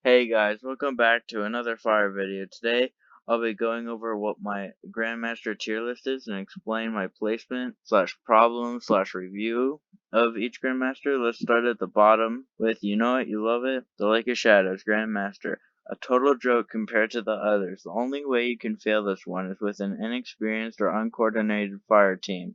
Hey guys, welcome back to another fire video. Today, I'll be going over what my Grandmaster tier list is and explain my placement / problem / review of each Grandmaster. Let's start at the bottom with You Know It, You Love It, The Lake of Shadows, Grandmaster. A total joke compared to the others. The only way you can fail this one is with an inexperienced or uncoordinated fire team.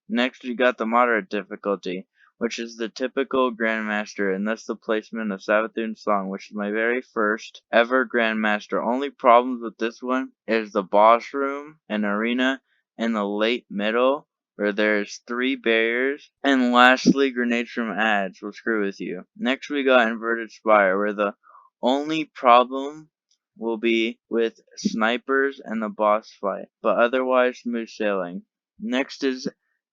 Next, we got the moderate difficulty, which is the typical Grandmaster, and thus the placement of Savathun's song, which is my very first ever Grandmaster. Only problems with this one is the boss room and arena in the late middle, where there's 3 barriers, and lastly, grenades from ads will screw with you. Next we got Inverted Spire, where the only problem will be with snipers and the boss fight, but otherwise smooth sailing. Next is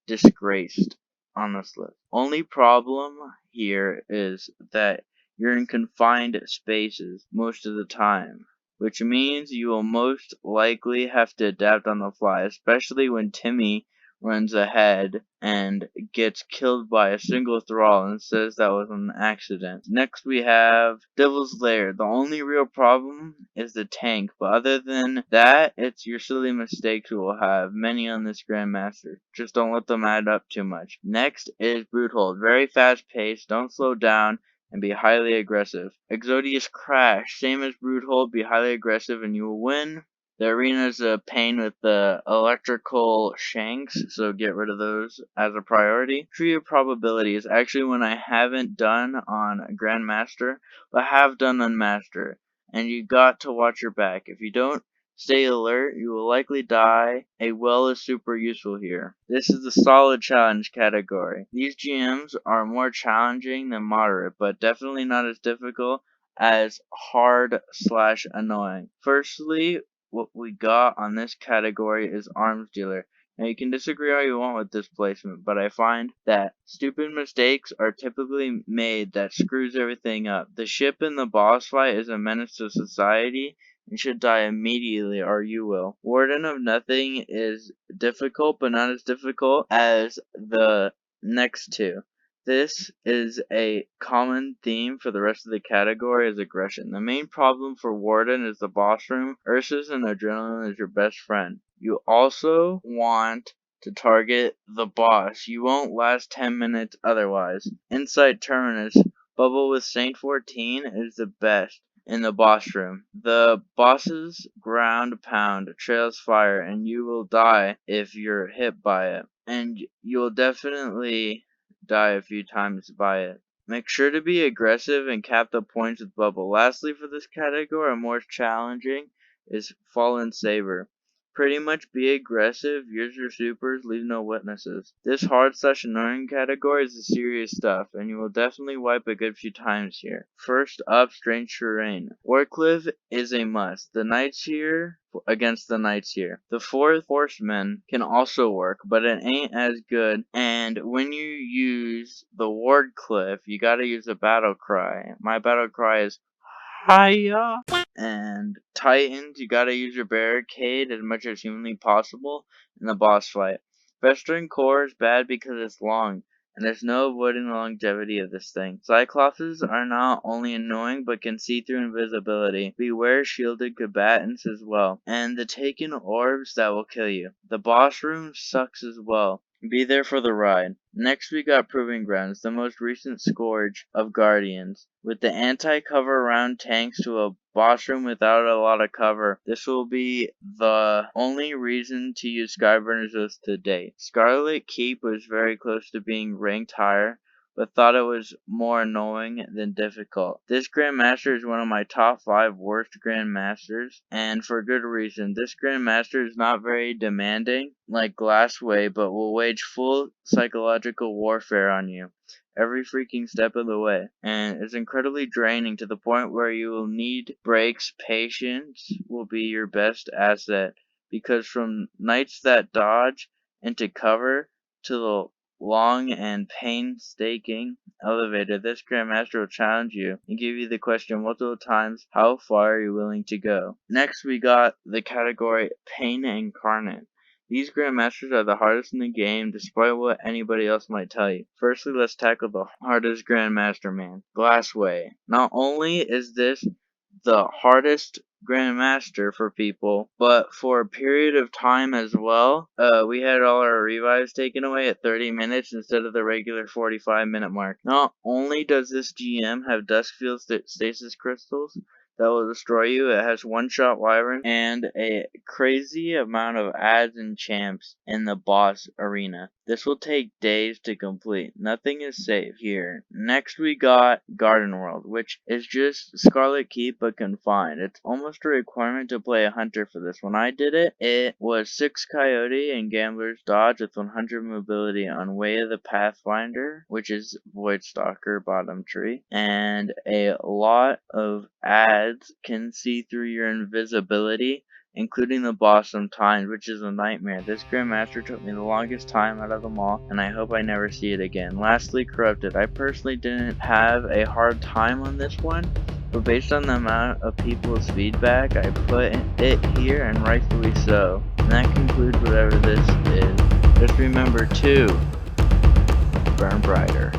Disgraced on this list. Only problem here is that you're in confined spaces most of the time, which means you will most likely have to adapt on the fly, especially when Timmy runs ahead and gets killed by a single thrall and says that was an accident. Next we have Devil's Lair. The only real problem is the tank, but other than that, it's your silly mistakes you will have, many on this Grandmaster. Just don't let them add up too much. Next is Broodhold. Very fast paced, don't slow down, and be highly aggressive. Exodius Crash. Same as Broodhold, be highly aggressive and you will win. The arena is a pain with the electrical shanks, so get rid of those as a priority. Tree of Probability is actually one I haven't done on Grandmaster, but have done on Master, and you got to watch your back. If you don't stay alert, you will likely die. A well is super useful here. This is the solid challenge category. These GMs are more challenging than moderate, but definitely not as difficult as hard / annoying. Firstly, what we got on this category is Arms Dealer. Now you can disagree all you want with this placement, but I find that stupid mistakes are typically made that screws everything up. The ship in the boss fight is a menace to society and should die immediately or you will. Warden of Nothing is difficult, but not as difficult as the next two. This is a common theme for the rest of the category is aggression. The main problem for Warden is the boss room. Ursus and Adrenaline is your best friend. You also want to target the boss. You won't last 10 minutes otherwise. Inside Terminus, Bubble with Saint 14 is the best in the boss room. The boss's ground pound trails fire and you will die if you're hit by it. And you'll definitely die a few times by it. Make sure to be aggressive and cap the points with Bubble. Lastly, for this category, more challenging is Fallen Saber. Pretty much be aggressive, use your supers, leave no witnesses. This hard / annoying category is the serious stuff, and you will definitely wipe a good few times here. First up, Strange Terrain. Warcliffe is a must. The Knights here against the Knights here. The 4th Horseman can also work, but it ain't as good, and when you use the Wardcliff, you gotta use a battle cry. My battle cry is Hiya! And Titans, you gotta use your barricade as much as humanly possible in the boss fight. Festering Core is bad because it's long, and there's no avoiding the longevity of this thing. Cyclopses are not only annoying, but can see through invisibility. Beware shielded combatants as well, and the taken orbs that will kill you. The boss room sucks as well. Be there for the ride. Next we got Proving Grounds, the most recent scourge of Guardians. With the anti-cover around tanks to a boss room without a lot of cover, this will be the only reason to use Skyburners to date. Scarlet Keep was very close to being ranked higher, but thought it was more annoying than difficult. This Grandmaster is one of my top 5 worst Grandmasters, and for good reason. This Grandmaster is not very demanding, like Glassway, but will wage full psychological warfare on you every freaking step of the way, and is incredibly draining to the point where you will need breaks. Patience will be your best asset, because from Knights that dodge into cover to the long and painstaking elevator, this Grandmaster will challenge you and give you the question multiple times, how far are you willing to go? Next we got the category Pain Incarnate. These Grandmasters are the hardest in the game, despite what anybody else might tell you. Firstly, let's tackle the hardest Grandmaster man, Glassway. Not only is this the hardest Grandmaster for people, but for a period of time as well, we had all our revives taken away at 30 minutes instead of the regular 45-minute mark. Not only does this GM have Duskfield stasis crystals that will destroy you, it has one-shot wyvern and a crazy amount of adds and champs in the boss arena. This will take days to complete. Nothing is safe here. Next we got Garden World, which is just Scarlet Keep but confined. It's almost a requirement to play a hunter for this. When I did it, it was 6 Coyote and Gambler's Dodge with 100 mobility on Way of the Pathfinder, which is Voidstalker bottom tree, and a lot of adds can see through your invisibility, including the boss sometimes, which is a nightmare. This Grandmaster took me the longest time out of them all, and I hope I never see it again. Lastly, Corrupted. I personally didn't have a hard time on this one, but based on the amount of people's feedback, I put it here, and rightfully so. And that concludes whatever this is. Just remember to burn brighter.